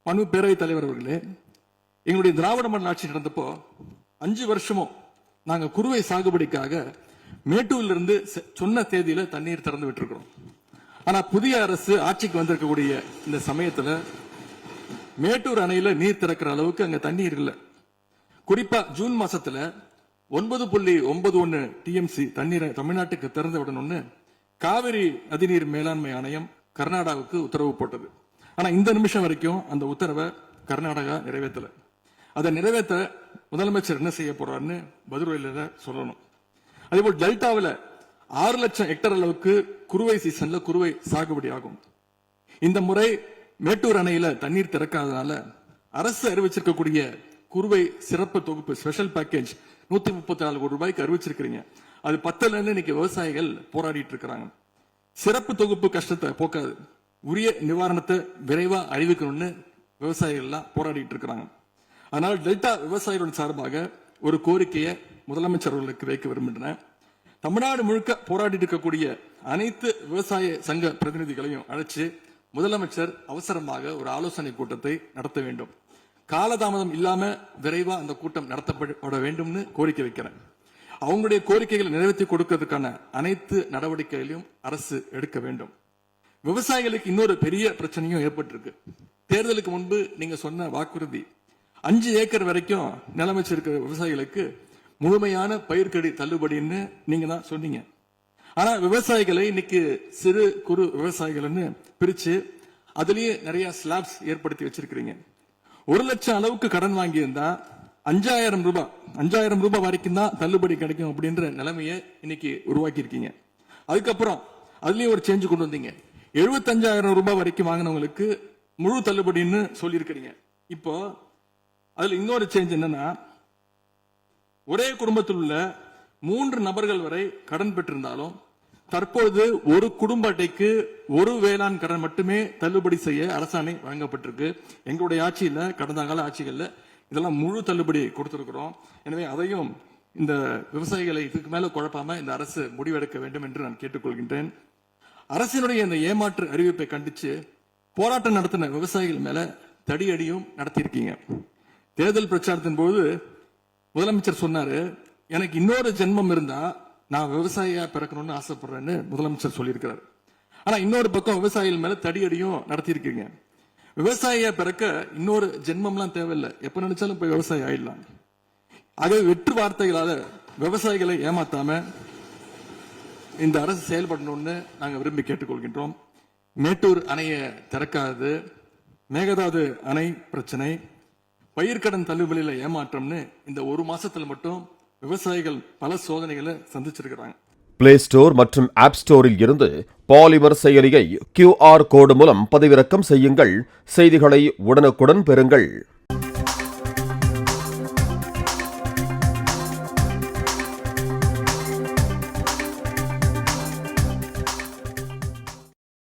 மாண்பு பேரவைத் தலைவர் அவர்களே, எங்களுடைய திராவிட மாடல் ஆட்சி நடந்தப்போ 5 வருஷமும் நாங்க குறுவை சாகுபடிக்காக மேட்டூரிலிருந்து சொன்ன தேதியில தண்ணீர் திறந்து விட்டுருக்கிறோம். ஆனா புதிய அரசு ஆட்சிக்கு வந்திருக்கக்கூடிய இந்த சமயத்துல மேட்டூர் அணையில நீர் திறக்கிற அளவுக்கு அங்க தண்ணீர் இல்லை. குறிப்பா ஜூன் மாசத்துல 9.91 டிஎம்சி தண்ணீரை தமிழ்நாட்டுக்கு திறந்து விடணும்னு காவிரி நதிநீர் மேலாண்மை ஆணையம் கர்நாடகாவுக்கு உத்தரவு போட்டது. ஆனா இந்த நிமிஷம் வரைக்கும் அந்த உத்தரவை கர்நாடகா நிறைவேற்றல. அதை நிறைவேற்ற முதலமைச்சர் என்ன செய்ய போறாருன்னு பதிலுரையில சொல்லணும். அதேபோல் டெல்டாவில் 6 லட்சம் ஹெக்டர் அளவுக்கு குறுவை சீசன்ல குறுவை சாகுபடி ஆகும். இந்த முறை மேட்டூர் அணையில தண்ணீர் திறக்காததால அரசு அறிவிச்சிருக்கக்கூடிய குறுவை சிறப்பு தொகுப்பு ஸ்பெஷல் பேக்கேஜ் 134 கோடி ரூபாய்க்கு அறிவிச்சிருக்கிறீங்க. அது பத்தலன்னு இன்னைக்கு விவசாயிகள் போராடிட்டு இருக்கிறாங்க. சிறப்பு தொகுப்பு கஷ்டத்தை போக்காது, உரிய நிவாரணத்தை விரைவா அறிவிக்கணும்னு விவசாயிகள் எல்லாம் போராடிட்டு இருக்கிறாங்க. அதனால டெல்டா விவசாயிகளின் சார்பாக ஒரு கோரிக்கையை முதலமைச்சர் அவர்களுக்கு வைக்க விரும்புகிறேன். தமிழ்நாடு முழுக்க போராடி இருக்கக்கூடிய அனைத்து விவசாய சங்க பிரதிநிதிகளையும் அழைச்சு முதலமைச்சர் அவசரமாக ஒரு ஆலோசனை கூட்டத்தை நடத்த வேண்டும். காலதாமதம் இல்லாம விரைவா அந்த கூட்டம் நடத்தப்பட வேண்டும்னு கோரிக்கை வைக்கிறேன். அவங்களுடைய கோரிக்கைகளை நிறைவேற்றி கொடுக்கிறதுக்கான அனைத்து நடவடிக்கைகளையும் அரசு எடுக்க வேண்டும். விவசாயிகளுக்கு இன்னொரு பெரிய பிரச்சனையும் ஏற்பட்டிருக்கு. தேர்தலுக்கு முன்பு நீங்க சொன்ன வாக்குறுதி 5 ஏக்கர் வரைக்கும் நிலம் வச்சிருக்கிற விவசாயிகளுக்கு முழுமையான பயிர்க்கடி தள்ளுபடின்னு நீங்க தான் சொன்னீங்க. ஆனா விவசாயிகளை இன்னைக்கு சிறு குறு விவசாயிகள்னு பிரிச்சு அதுலயே நிறைய ஸ்லாப்ஸ் ஏற்படுத்தி வச்சிருக்கிறீங்க. 1 லட்சம் அளவுக்கு கடன் வாங்கியிருந்தா 5000 ரூபாய் வரைக்கும் தான் தள்ளுபடி கிடைக்கும் அப்படின்ற நிலைமையை இன்னைக்கு உருவாக்கி இருக்கீங்க. அதுக்கப்புறம் அதுலயும் ஒரு சேஞ்ச் கொண்டு வந்தீங்க. 75,000 ரூபாய் வரைக்கும் வாங்கினவங்களுக்கு முழு தள்ளுபடின்னு சொல்லி இருக்கிறீங்க. இப்போ அதுல இன்னொரு சேஞ்ச் என்னன்னா, ஒரே குடும்பத்தில் உள்ள 3 நபர்கள் வரை கடன் பெற்றிருந்தாலும் தற்பொழுது ஒரு குடும்ப அட்டைக்கு ஒரு வேளாண் கடன் மட்டுமே தள்ளுபடி செய்ய அரசாணை வழங்கப்பட்டிருக்கு. எங்களுடைய ஆட்சியில, கடந்த கால ஆட்சிகள்ல இதெல்லாம் முழு தள்ளுபடி கொடுத்திருக்கிறோம். எனவே அதையும் இந்த விவசாயிகளை இதுக்கு மேல குழப்பாம இந்த அரசு முடிவெடுக்க வேண்டும் என்று நான் கேட்டுக்கொள்கின்றேன். அரசினுடைய இந்த ஏமாற்று அறிவிப்பை கண்டிச்சு போராட்டம் நடத்தின விவசாயிகள் மேல தடியடியும் நடத்தியிருக்கீங்க. தேர்தல் பிரச்சாரத்தின் போது முதலமைச்சர் சொன்னாரு, எனக்கு இன்னொரு ஜென்மம் இருந்தா நான் விவசாயியா பிறக்கணும்னு ஆசைப்படுறேன்னு முதலமைச்சர் சொல்லியிருக்கிறார். ஆனா இன்னொரு பக்கம் விவசாயிகள் மேல தடியடியும் நடத்தியிருக்கீங்க. விவசாயியா பிறக்க இன்னொரு ஜென்மம்லாம் தேவையில்லை, எப்ப நினைச்சாலும் போய் விவசாயி ஆயிடலாம். ஆகவே வெற்று வார்த்தைகளால விவசாயிகளை ஏமாத்தாம இந்த அரசு செயல்படணும்னு நாங்க விரும்பி கேட்டுக்கொள்கின்றோம். மேட்டூர் அணையை திறக்காது, மேகதாது அணை பிரச்சனை, பயிர்க்கடன் தள்ளுபடியில ஏமாற்றம்னு இந்த 1 மாசத்துல மட்டும் விவசாயிகள் பல சோதனைகளை சந்திச்சிருக்கிறாங்க. பிளே ஸ்டோர் மற்றும் ஆப் ஸ்டோரில் இருந்து பாலிமர் செயலியை QR கோடு மூலம் பதிவிறக்கம் செய்யுங்கள். செய்திகளை உடனுக்குடன் பெறுங்கள்.